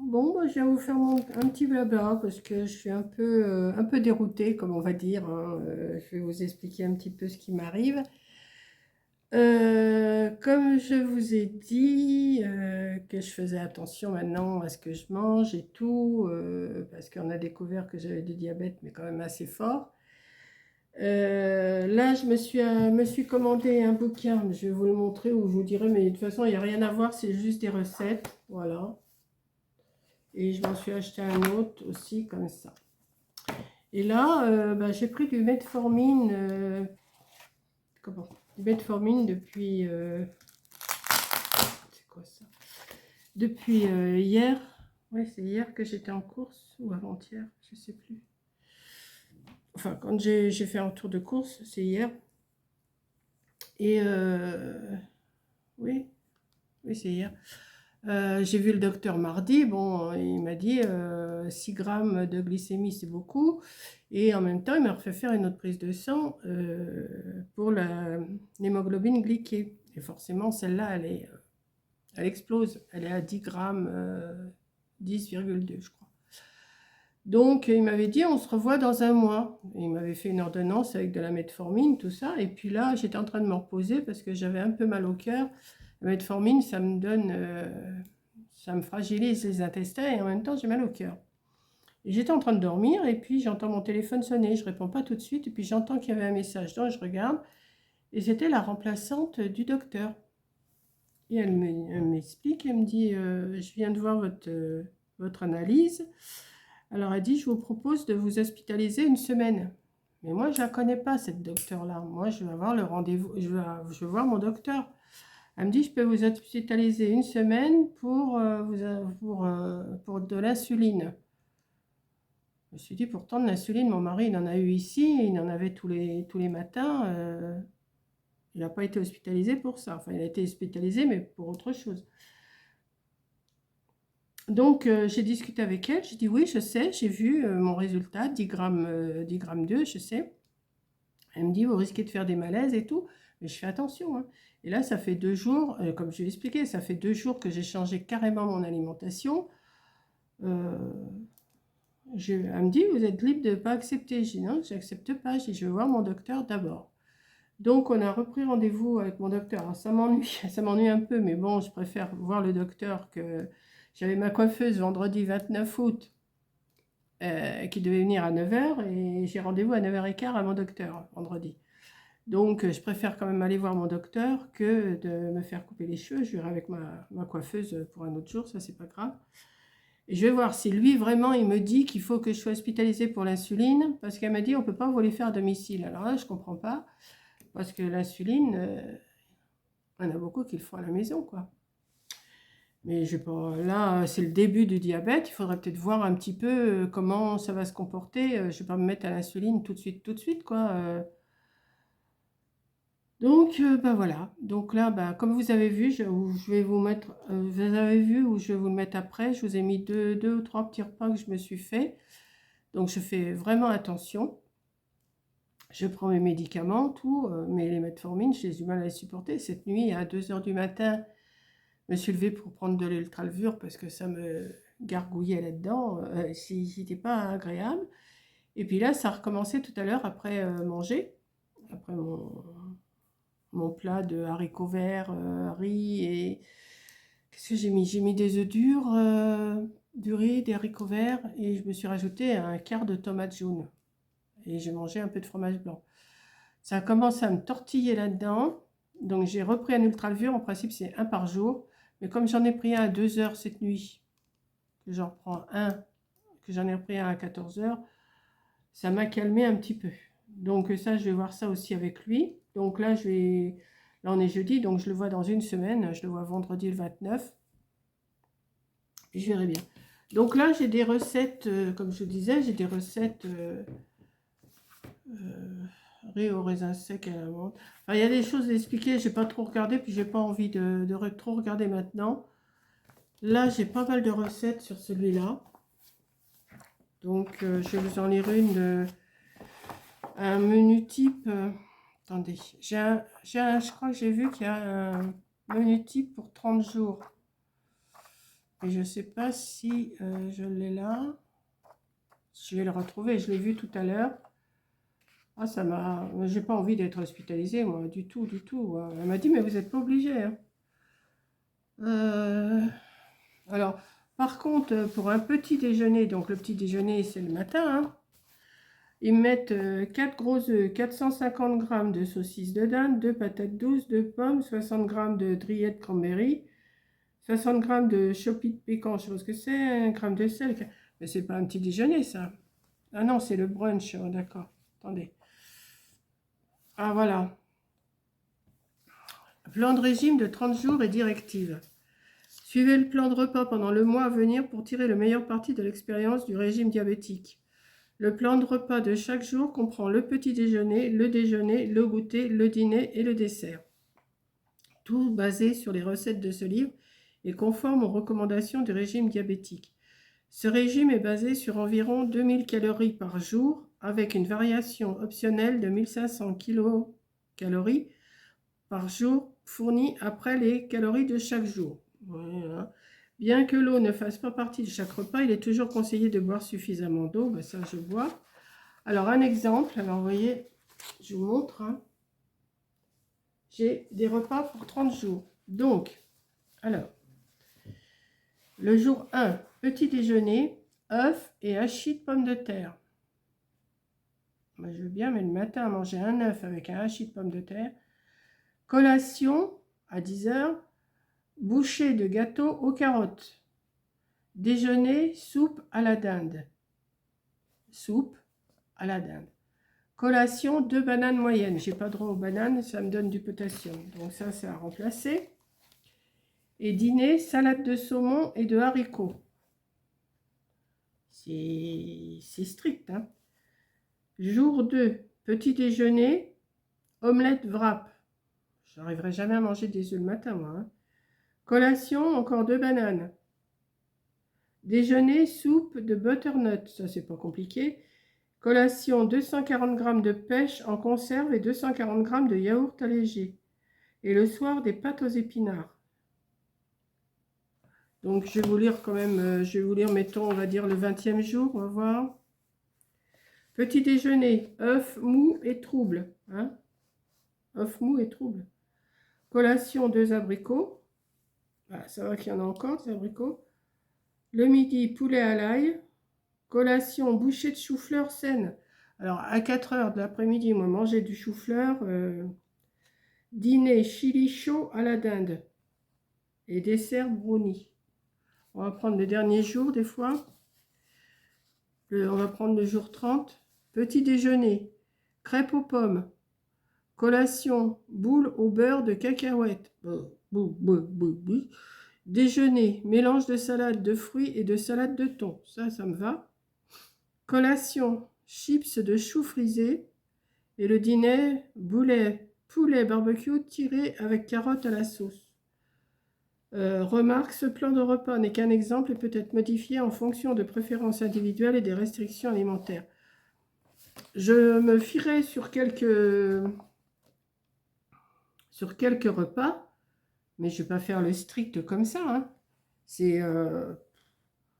bon, bah, je viens vous faire un petit blabla parce que je suis un peu déroutée, comme on va dire, hein. Je vais vous expliquer un petit peu ce qui m'arrive. Comme je vous ai dit que je faisais attention maintenant à ce que je mange et tout, parce qu'on a découvert que j'avais du diabète, mais quand même assez fort. Là, me suis commandé un bouquin, je vais vous le montrer ou je vous dirai, mais de toute façon, il n'y a rien à voir, c'est juste des recettes. Voilà. Et je m'en suis acheté un autre aussi comme ça. Et là, bah, j'ai pris du metformine. Du metformine depuis. C'est quoi ça? Depuis hier. Oui, c'est hier que j'étais en course ou avant-hier, je sais plus. Enfin, quand j'ai fait un tour de course, c'est hier. Et oui, oui, c'est hier. J'ai vu le docteur mardi, bon, il m'a dit 6 grammes de glycémie, c'est beaucoup. Et en même temps, il m'a refait faire une autre prise de sang pour l'hémoglobine glyquée. Et forcément, celle-là, elle explose. Elle est à 10 grammes, 10,2, je crois. Donc, il m'avait dit, on se revoit dans un mois. Et il m'avait fait une ordonnance avec de la metformine, tout ça. Et puis là, j'étais en train de me reposer parce que j'avais un peu mal au cœur. La metformine, ça me donne, ça me fragilise les intestins et en même temps, j'ai mal au cœur. Et j'étais en train de dormir et puis j'entends mon téléphone sonner. Je réponds pas tout de suite et puis j'entends qu'il y avait un message. Donc, je regarde et c'était la remplaçante du docteur. Et elle m'explique, elle me dit, je viens de voir votre analyse. Alors, elle dit, je vous propose de vous hospitaliser une semaine. Mais moi, je ne la connais pas, cette docteure-là. Moi, je vais avoir le rendez-vous, je veux voir mon docteur. Elle me dit, je peux vous hospitaliser une semaine pour de l'insuline. Je me suis dit, pourtant, de l'insuline, mon mari, il en a eu ici, il en avait tous les matins. Il n'a pas été hospitalisé pour ça. Enfin, il a été hospitalisé, mais pour autre chose. Donc, j'ai discuté avec elle. J'ai dit, oui, je sais, j'ai vu mon résultat, 10 grammes, 10 grammes 2, je sais. Elle me dit, vous risquez de faire des malaises et tout. Mais je fais attention, hein. Et là, ça fait 2 jours, comme je l'ai expliqué, ça fait 2 jours que j'ai changé carrément mon alimentation. Euh, elle me dit, vous êtes libre de ne pas accepter. Je dis, non, je n'accepte pas. Je dis, je vais voir mon docteur d'abord. Donc, on a repris rendez-vous avec mon docteur. Alors, ça m'ennuie un peu, mais bon, je préfère voir le docteur que... J'avais ma coiffeuse vendredi 29 août qui devait venir à 9h et j'ai rendez-vous à 9h15 à mon docteur vendredi. Donc, je préfère quand même aller voir mon docteur que de me faire couper les cheveux. Je verrai avec ma coiffeuse pour un autre jour, ça, c'est pas grave. Et je vais voir si lui, vraiment, il me dit qu'il faut que je sois hospitalisée pour l'insuline, parce qu'elle m'a dit on ne peut pas vous les faire à domicile. Alors là, je ne comprends pas, parce que l'insuline, on a beaucoup qui le font à la maison, quoi. Mais je sais pas, là, c'est le début du diabète. Il faudrait peut-être voir un petit peu comment ça va se comporter. Je ne vais pas me mettre à l'insuline tout de suite, quoi. Donc, bah voilà. Donc là, bah, comme vous avez vu, je vais vous mettre, vous avez vu ou je vais vous le mettre après. Je vous ai mis deux ou trois petits repas que je me suis fait. Donc, je fais vraiment attention. Je prends mes médicaments, tout, mais les metformines, j'ai du mal à les supporter. Cette nuit, à 2 heures du matin, je me suis levée pour prendre de l'ultralevure parce que ça me gargouillait là-dedans. C'était pas agréable. Et puis là, ça a recommencé tout à l'heure après manger, après mon plat de haricots verts, riz et... Qu'est-ce que j'ai mis? J'ai mis des œufs durs, du riz, des haricots verts et je me suis rajouté un quart de tomate jaune. Et j'ai mangé un peu de fromage blanc. Ça a commencé à me tortiller là-dedans. Donc j'ai repris un ultralevure. En principe, c'est un par jour. Mais comme j'en ai pris un à 2 heures cette nuit, que j'en reprends un, que j'en ai repris un à 14 heures, ça m'a calmé un petit peu. Donc ça, je vais voir ça aussi avec lui. Donc là, là on est jeudi, donc je le vois dans une semaine. Je le vois vendredi le 29. Puis je verrai bien. Donc là, j'ai des recettes, comme je vous disais, j'ai des recettes riz au raisin sec à la menthe. Enfin, il y a des choses à expliquer, j'ai pas trop regardé, puis j'ai pas envie de trop regarder maintenant. Là, j'ai pas mal de recettes sur celui-là. Donc, je vais vous en lire une un menu type. Attendez, je crois que j'ai vu qu'il y a un menu type pour 30 jours. Et je ne sais pas si je l'ai là. Je vais le retrouver, je l'ai vu tout à l'heure. Ah, ça m'a... J'ai pas envie d'être hospitalisée, moi, du tout, du tout. Elle m'a dit, mais vous n'êtes pas obligé, hein. Alors, par contre, pour un petit déjeuner, donc le petit déjeuner, c'est le matin, hein, ils mettent 4 gros œufs, 450 g de saucisses de dinde, 2 patates douces, 2 pommes, 60 g de drillettes cranberry, 60 g de chopis de pécan, je sais pas ce que c'est, 1 g de sel. Mais c'est pas un petit déjeuner, ça. Ah non, c'est le brunch, oh, d'accord. Attendez. Ah, voilà. Plan de régime de 30 jours et directive. Suivez le plan de repas pendant le mois à venir pour tirer le meilleur parti de l'expérience du régime diabétique. Le plan de repas de chaque jour comprend le petit déjeuner, le goûter, le dîner et le dessert. Tout basé sur les recettes de ce livre et conforme aux recommandations du régime diabétique. Ce régime est basé sur environ 2000 calories par jour avec une variation optionnelle de 1500 kilocalories par jour fournies après les calories de chaque jour. Voilà. Bien que l'eau ne fasse pas partie de chaque repas, il est toujours conseillé de boire suffisamment d'eau. Ben ça, je bois. Alors, un exemple. Alors, vous voyez, je vous montre. Hein. J'ai des repas pour 30 jours. Donc, alors, le jour 1, petit déjeuner, œufs et hachis de pommes de terre. Moi, je veux bien, mais le matin, manger un œuf avec un hachis de pommes de terre. Collation, à 10 h, bouchée de gâteau aux carottes. Déjeuner, soupe à la dinde. Soupe à la dinde. Collation, 2 bananes moyennes. J'ai pas droit aux bananes, ça me donne du potassium. Donc ça, c'est à remplacer. Et dîner, salade de saumon et de haricots. C'est strict, hein. Jour 2, petit déjeuner, omelette wrap. Je n'arriverai jamais à manger des œufs le matin, moi. Hein. Collation, encore 2 bananes. Déjeuner, soupe de butternut. Ça, c'est pas compliqué. Collation, 240 g de pêche en conserve et 240 g de yaourt allégé. Et le soir, des pâtes aux épinards. Donc, je vais vous lire quand même, je vais vous lire, mettons, on va dire le 20e jour, on va voir. Petit déjeuner, œufs mous et troubles. Hein, œufs mous et troubles. Collation, 2 abricots. Voilà, ça va qu'il y en a encore, des abricots. Le midi, poulet à l'ail. Collation, bouchée de chou-fleur saine. Alors, à 4 h de l'après-midi, moi, manger du chou-fleur. Dîner, chili chaud à la dinde. Et dessert, brownie. On va prendre le dernier jour, des fois. On va prendre le jour 30. Petit déjeuner, crêpes aux pommes. Collation, boule au beurre de cacahuètes. Déjeuner, mélange de salade de fruits et de salade de thon. Ça me va. Collation, chips de chou frisé. Et le dîner, poulet barbecue tiré avec carottes à la sauce. Remarque, ce plan de repas n'est qu'un exemple et peut être modifié en fonction de préférences individuelles et des restrictions alimentaires. Je me fierai sur quelques repas, mais je ne vais pas faire le strict comme ça. Hein. C'est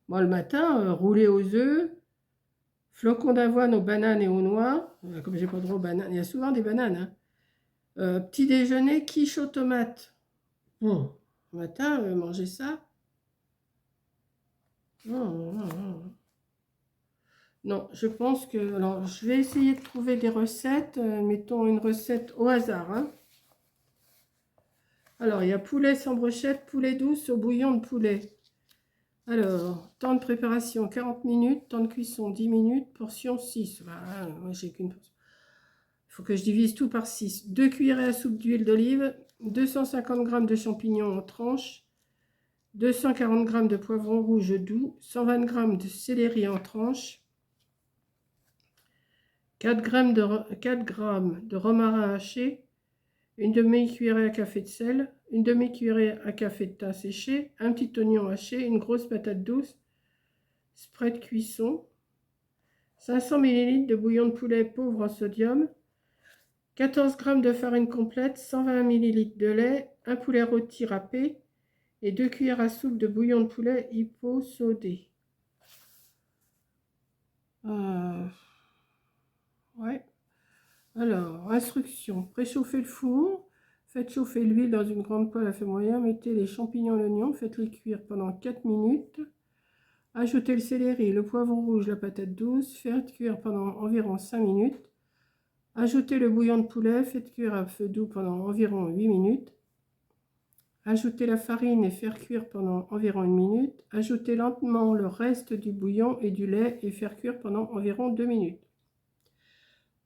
moi le matin, rouler aux œufs, flocons d'avoine aux bananes et aux noix. Comme j'ai pas le droit aux bananes, il y a souvent des bananes. Hein. Petit déjeuner, quiche aux tomates. Bon, le matin, manger ça. Non, je pense que... Alors, je vais essayer de trouver des recettes. Mettons une recette au hasard. Hein. Alors, il y a poulet sans brochette, poulet douce au bouillon de poulet. Alors, temps de préparation 40 minutes, temps de cuisson 10 minutes, portion 6. Voilà, moi, j'ai qu'une portion. Il faut que je divise tout par 6. 2 cuillerées à soupe d'huile d'olive, 250 g de champignons en tranches, 240 g de poivron rouge doux, 120 g de céleri en tranches, 4 g de romarin haché, une demi-cuillerée à café de sel, une demi-cuillerée à café de thym séché, un petit oignon haché, une grosse patate douce, spray de cuisson, 500 ml de bouillon de poulet pauvre en sodium, 14 g de farine complète, 120 ml de lait, un poulet rôti râpé et 2 cuillères à soupe de bouillon de poulet hyposodé. Ouais. Alors, instruction. Préchauffez le four. Faites chauffer l'huile dans une grande poêle à feu moyen. Mettez les champignons et l'oignon. Faites-les cuire pendant 4 minutes. Ajoutez le céleri, le poivron rouge, la patate douce. Faites cuire pendant environ 5 minutes. Ajoutez le bouillon de poulet. Faites cuire à feu doux pendant environ 8 minutes. Ajoutez la farine et faire cuire pendant environ 1 minute. Ajoutez lentement le reste du bouillon et du lait et faire cuire pendant environ 2 minutes.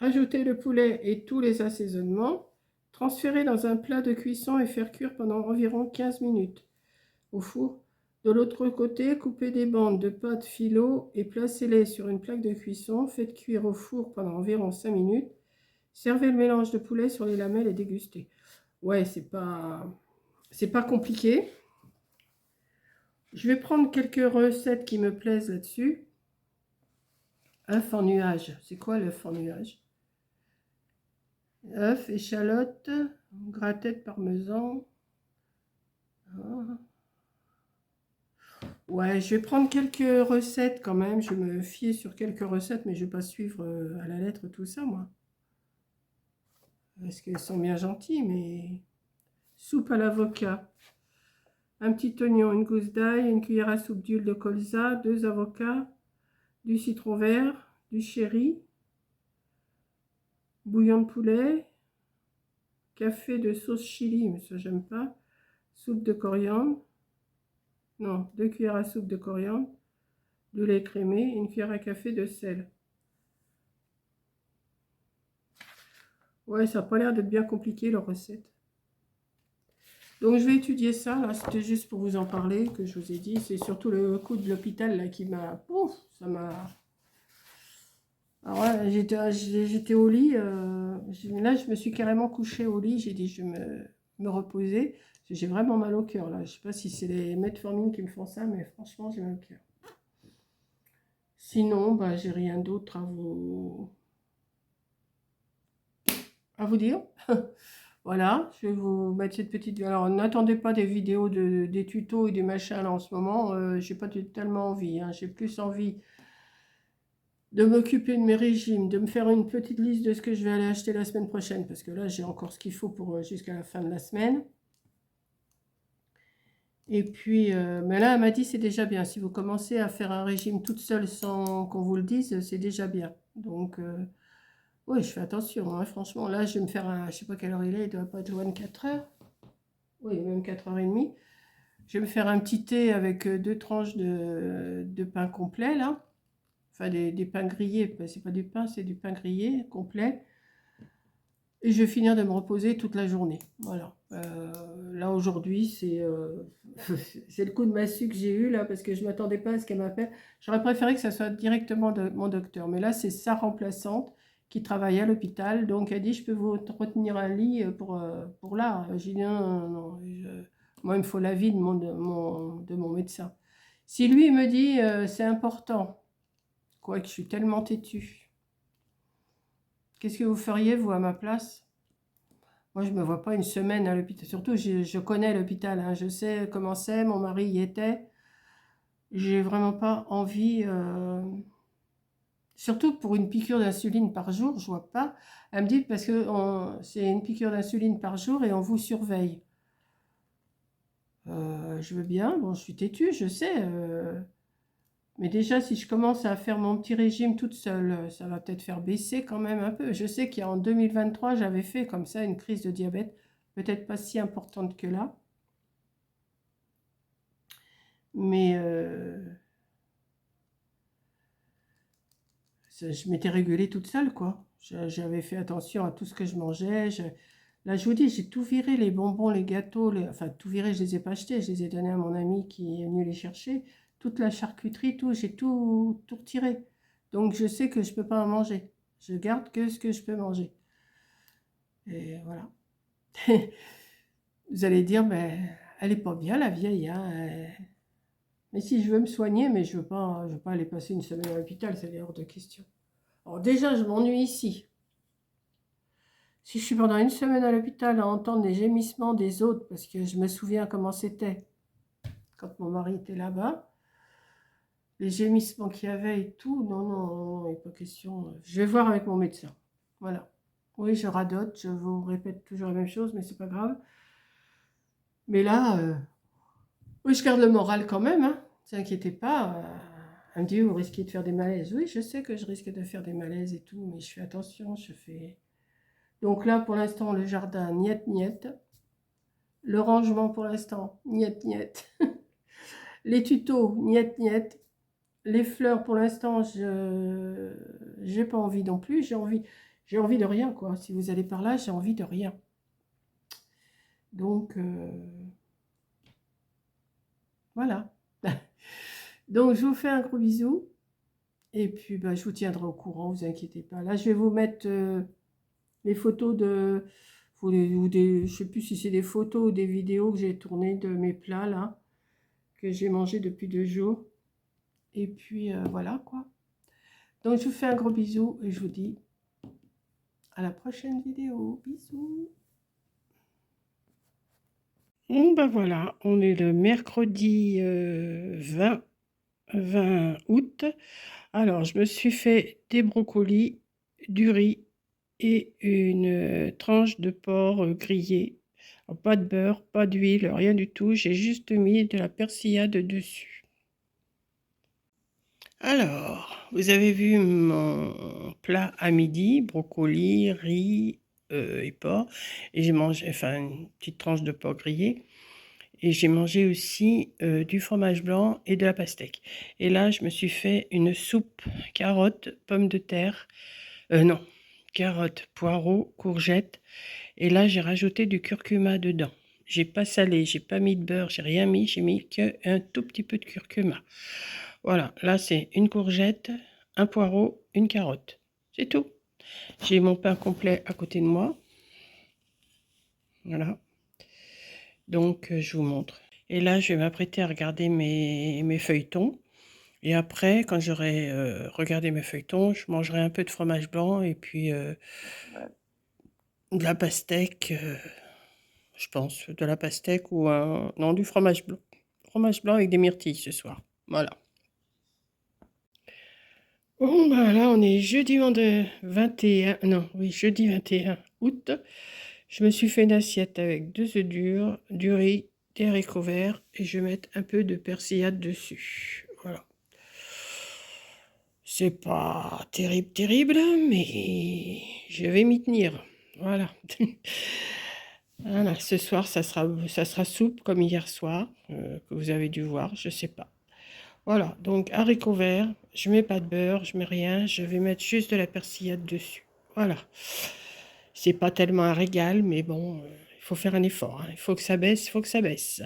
Ajoutez le poulet et tous les assaisonnements. Transférez dans un plat de cuisson et faire cuire pendant environ 15 minutes au four. De l'autre côté, coupez des bandes de pâte phyllo et placez-les sur une plaque de cuisson. Faites cuire au four pendant environ 5 minutes. Servez le mélange de poulet sur les lamelles et dégustez. Ouais, c'est pas compliqué. Je vais prendre quelques recettes qui me plaisent là-dessus. Œuf en nuage. C'est quoi l'œuf en nuage? Œuf, échalote, gratin de parmesan. Ouais, je vais prendre quelques recettes quand même. Je vais me fier sur quelques recettes, mais je ne vais pas suivre à la lettre tout ça, moi. Parce qu'elles sont bien gentilles, mais... Soupe à l'avocat. Un petit oignon, une gousse d'ail, une cuillère à soupe d'huile de colza, 2 avocats, du citron vert, du chéri, bouillon de poulet, café de sauce chili, mais ça j'aime pas, soupe de coriandre, non, 2 cuillères à soupe de coriandre, du lait crémé, une cuillère à café de sel. Ouais, ça n'a pas l'air d'être bien compliqué leur recette. Donc je vais étudier ça, là, c'était juste pour vous en parler, que je vous ai dit. C'est surtout le coup de l'hôpital là qui m'a... Pouf, ça m'a... Alors ouais, j'étais au lit, là je me suis carrément couchée au lit, j'ai dit je vais me reposer. J'ai vraiment mal au cœur là, je sais pas si c'est les metformines qui me font ça, mais franchement j'ai mal au cœur. Sinon, bah, j'ai rien d'autre à vous dire. Voilà, je vais vous mettre cette petite... Alors, n'attendez pas des vidéos des tutos et des machins là en ce moment. J'ai pas tellement envie. Hein. J'ai plus envie de m'occuper de mes régimes, de me faire une petite liste de ce que je vais aller acheter la semaine prochaine. Parce que là, j'ai encore ce qu'il faut pour jusqu'à la fin de la semaine. Et puis, mais là, elle m'a dit c'est déjà bien. Si vous commencez à faire un régime toute seule sans qu'on vous le dise, c'est déjà bien. Donc... oui, je fais attention, hein, franchement. Là, je vais me faire un... Je sais pas quelle heure il est doit pas être loin de 4 heures. Oui, même 4h30. Je vais me faire un petit thé avec 2 tranches de pain complet, là. Enfin, des pains grillés. C'est pas du pain, c'est du pain grillé complet. Et je vais finir de me reposer toute la journée. Voilà. Là, aujourd'hui, c'est le coup de massue que j'ai eu, là, parce que je ne m'attendais pas à ce qu'elle m'appelle. J'aurais préféré que ça soit directement de mon docteur. Mais là, c'est sa remplaçante qui travaille à l'hôpital. Donc, elle dit, je peux vous retenir un lit pour là. J'ai dit, non, non, non. Moi, il me faut l'avis de mon médecin. Si lui, il me dit, c'est important, quoique je suis tellement têtue. Qu'est-ce que vous feriez, vous, à ma place? Moi, je ne me vois pas une semaine à l'hôpital. Surtout, je connais l'hôpital. Hein. Je sais comment c'est. Mon mari y était. J'ai vraiment pas envie... Surtout pour une piqûre d'insuline par jour, je vois pas. Elle me dit parce que c'est une piqûre d'insuline par jour et on vous surveille. Je veux bien. Bon, je suis têtue, je sais. Mais déjà, si je commence à faire mon petit régime toute seule, ça va peut-être faire baisser quand même un peu. Je sais qu'en 2023, j'avais fait comme ça une crise de diabète, peut-être pas si importante que là. Mais je m'étais régulée toute seule, quoi. J'avais fait attention à tout ce que je mangeais. Là, je vous dis, j'ai tout viré, les bonbons, les gâteaux. Enfin, tout viré, je ne les ai pas achetés. Je les ai donnés à mon ami qui est venu les chercher. Toute la charcuterie, tout, j'ai tout retiré. Donc, je sais que je ne peux pas en manger. Je garde que ce que je peux manger. Et voilà. Vous allez dire, mais elle n'est pas bien, la vieille. Hein. Mais si je veux me soigner, mais je ne veux pas aller passer une semaine à l'hôpital, c'est hors de question. Alors déjà, je m'ennuie ici. Si je suis pendant une semaine à l'hôpital à entendre les gémissements des autres, parce que je me souviens comment c'était. quand mon mari était là-bas. Les gémissements qu'il y avait et tout, non, non, non, il n'est pas question. Je vais voir avec mon médecin. Voilà. Oui, je radote, je vous répète toujours la même chose, mais c'est pas grave. Mais là, oui, je garde le moral quand même, hein. Ne vous inquiétez pas. Elle me dit, vous risquez de faire des malaises. Oui, je sais que je risque de faire des malaises et tout, mais je fais attention, je fais... Donc là, pour l'instant, le jardin, niet, niet. Le rangement, pour l'instant, niet, niet. Les tutos, niet, niet. Les fleurs, pour l'instant, je n'ai pas envie non plus. J'ai envie de rien, quoi. Si vous allez par là, j'ai envie de rien. Donc, voilà. Donc, je vous fais un gros bisou. Et puis, bah, je vous tiendrai au courant, vous inquiétez pas. Là, je vais vous mettre les photos de... Ou des, je sais plus si c'est des photos ou des vidéos que j'ai tournées de mes plats, là, que j'ai mangé depuis 2 jours. Et puis, voilà, quoi. Donc, je vous fais un gros bisou et je vous dis à la prochaine vidéo. Bisous. Bon, ben voilà, on est le mercredi 20 août. Alors, je me suis fait des brocolis, du riz et une tranche de porc grillé. Alors, pas de beurre, pas d'huile, rien du tout. J'ai juste mis de la persillade dessus. Alors, vous avez vu mon plat à midi, brocoli, riz et porc. Et j'ai mangé, enfin, une petite tranche de porc grillé. Et j'ai mangé aussi du fromage blanc et de la pastèque. Et là, je me suis fait une soupe carottes, pommes de terre. Non, carottes, poireaux, courgettes. Et là, j'ai rajouté du curcuma dedans. J'ai pas salé, j'ai pas mis de beurre, j'ai rien mis. J'ai mis qu'un tout petit peu de curcuma. Voilà, là, c'est une courgette, un poireau, une carotte. C'est tout. J'ai mon pain complet à côté de moi. Voilà. Donc, je vous montre. Et là, je vais m'apprêter à regarder mes feuilletons. Et après, quand j'aurai regardé mes feuilletons, je mangerai un peu de fromage blanc et puis de la pastèque, je pense, de la pastèque ou non, du fromage blanc. Fromage blanc avec des myrtilles ce soir. Voilà. Bon, ben là, on est jeudi 21, non, oui, jeudi 21 août. Je me suis fait une assiette avec 2 œufs durs, du riz, des haricots verts et je vais mettre un peu de persillade dessus. Voilà. C'est pas terrible, terrible, mais je vais m'y tenir. Voilà. Voilà, ce soir, ça sera soupe comme hier soir, que vous avez dû voir, je sais pas. Voilà, donc haricots verts, je mets pas de beurre, je mets rien, je vais mettre juste de la persillade dessus. Voilà. C'est pas tellement un régal, mais bon, il faut faire un effort, hein. Il faut que ça baisse, il faut que ça baisse.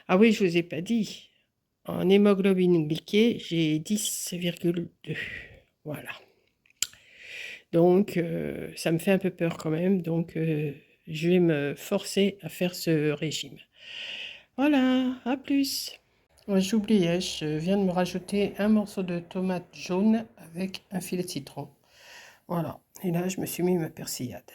Ah oui, je vous ai pas dit. En hémoglobine glyquée, j'ai 10,2. Voilà. Donc, ça me fait un peu peur quand même. Donc, je vais me forcer à faire ce régime. Voilà, à plus. Ouais, j'oubliais, je viens de me rajouter un morceau de tomate jaune avec un filet de citron. Voilà. Et là, je me suis mis ma persillade.